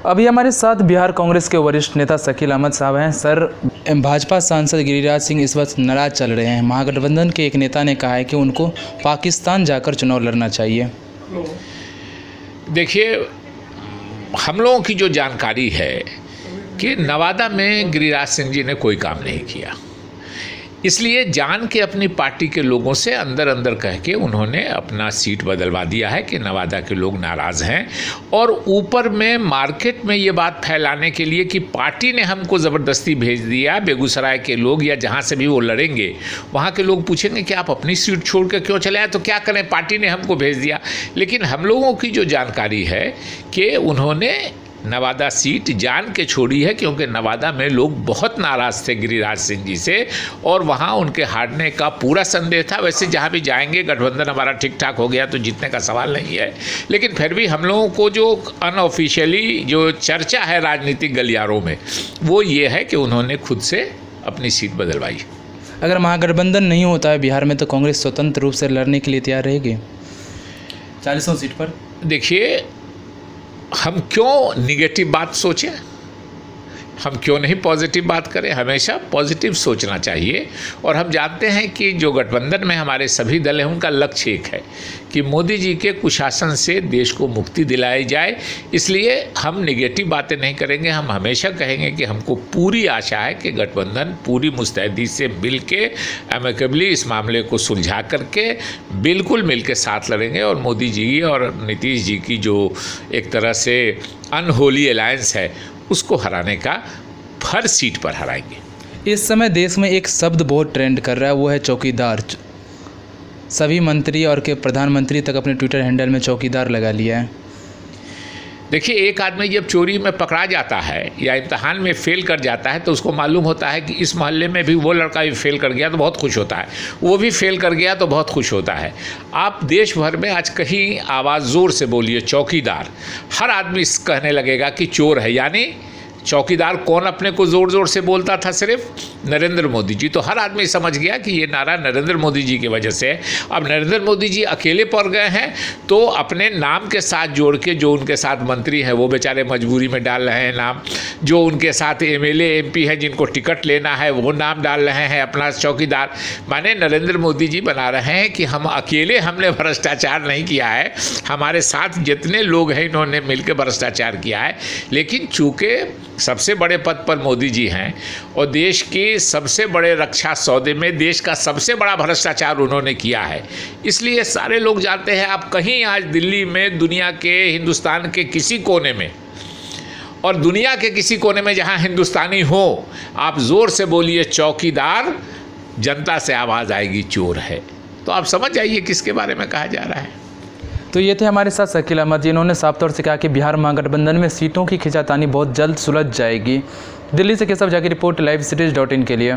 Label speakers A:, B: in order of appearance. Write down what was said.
A: अभी हमारे साथ बिहार कांग्रेस के वरिष्ठ नेता शकील अहमद साहब हैं। सर, भाजपा सांसद गिरिराज सिंह इस वक्त नाराज चल रहे हैं। महागठबंधन के एक नेता ने कहा है कि उनको पाकिस्तान जाकर चुनाव लड़ना चाहिए।
B: देखिए, हम लोगों की जो जानकारी है कि नवादा में गिरिराज सिंह जी ने कोई काम नहीं किया, इसलिए जान के अपनी पार्टी के लोगों से अंदर अंदर कह के उन्होंने अपना सीट बदलवा दिया है कि नवादा के लोग नाराज़ हैं। और ऊपर में मार्केट में ये बात फैलाने के लिए कि पार्टी ने हमको ज़बरदस्ती भेज दिया, बेगूसराय के लोग या जहाँ से भी वो लड़ेंगे वहाँ के लोग पूछेंगे कि आप अपनी सीट छोड़ कर क्यों चले आए, तो क्या करें, पार्टी ने हमको भेज दिया। लेकिन हम लोगों की जो जानकारी है कि उन्होंने नवादा सीट जान के छोड़ी है, क्योंकि नवादा में लोग बहुत नाराज़ थे गिरिराज सिंह जी से और वहाँ उनके हारने का पूरा संदेह था। वैसे जहाँ भी जाएंगे गठबंधन हमारा ठीक ठाक हो गया तो जीतने का सवाल नहीं है, लेकिन फिर भी हम लोगों को जो अनऑफिशियली जो चर्चा है राजनीतिक गलियारों में वो ये है कि उन्होंने खुद से अपनी सीट बदलवाई।
A: अगर महागठबंधन नहीं होता है बिहार में तो कांग्रेस स्वतंत्र रूप से लड़ने के लिए तैयार रहेगी 40 सीट पर।
B: देखिए, हम क्यों निगेटिव बात सोचें, हम क्यों नहीं पॉजिटिव बात करें। हमेशा पॉजिटिव सोचना चाहिए। और हम जानते हैं कि जो गठबंधन में हमारे सभी दल हैं उनका लक्ष्य एक है कि मोदी जी के कुशासन से देश को मुक्ति दिलाई जाए। इसलिए हम निगेटिव बातें नहीं करेंगे। हम हमेशा कहेंगे कि हमको पूरी आशा है कि गठबंधन पूरी मुस्तैदी से मिल के एमिकेबली इस मामले को सुलझा करके बिल्कुल मिल के साथ लड़ेंगे और मोदी जी और नीतीश जी की जो एक तरह से अनहोली अलायंस है उसको हराने का हर सीट पर हराएंगे।
A: इस समय देश में एक शब्द बहुत ट्रेंड कर रहा है, वो है चौकीदार। सभी मंत्री और के प्रधानमंत्री तक अपने ट्विटर हैंडल में चौकीदार लगा लिया है।
B: देखिए, एक आदमी जब चोरी में पकड़ा जाता है या इम्तहान में फेल कर जाता है तो उसको मालूम होता है कि इस मोहल्ले में भी वो लड़का भी फेल कर गया तो बहुत खुश होता है, वो भी फेल कर गया तो बहुत खुश होता है। आप देश भर में आज कहीं आवाज़ ज़ोर से बोलिए चौकीदार, हर आदमी कहने लगेगा कि चोर है। यानी चौकीदार कौन अपने को ज़ोर ज़ोर से बोलता था? सिर्फ नरेंद्र मोदी जी। तो हर आदमी समझ गया कि ये नारा नरेंद्र मोदी जी की वजह से। अब नरेंद्र मोदी जी अकेले पड़ गए हैं तो अपने नाम के साथ जोड़ के जो उनके साथ मंत्री हैं वो बेचारे मजबूरी में डाल रहे हैं नाम, जो उनके साथ एमएलए एमपी हैं जिनको टिकट लेना है वो नाम डाल रहे हैं अपना चौकीदार। माने नरेंद्र मोदी जी बना रहे हैं कि हम अकेले हमने भ्रष्टाचार नहीं किया है, हमारे साथ जितने लोग हैं इन्होंने मिलकर भ्रष्टाचार किया है। लेकिन चूँकि सबसे बड़े पद पर मोदी जी हैं और देश के सबसे बड़े रक्षा सौदे में देश का सबसे बड़ा भ्रष्टाचार उन्होंने किया है, इसलिए सारे लोग जानते हैं। आप कहीं आज दिल्ली में, दुनिया के, हिंदुस्तान के किसी कोने में और दुनिया के किसी कोने में जहां हिंदुस्तानी हो, आप ज़ोर से बोलिए चौकीदार, जनता से आवाज़ आएगी चोर है। तो आप समझ जाइए किसके बारे में कहा जा रहा है।
A: तो ये थे हमारे साथ शकील अहमद जी। इन्होंने साफ तौर से कहा कि बिहार महागठबंधन में सीटों की खिंचातानी बहुत जल्द सुलझ जाएगी। दिल्ली से केशव झा की रिपोर्ट, लाइव सीरीज.in के लिए।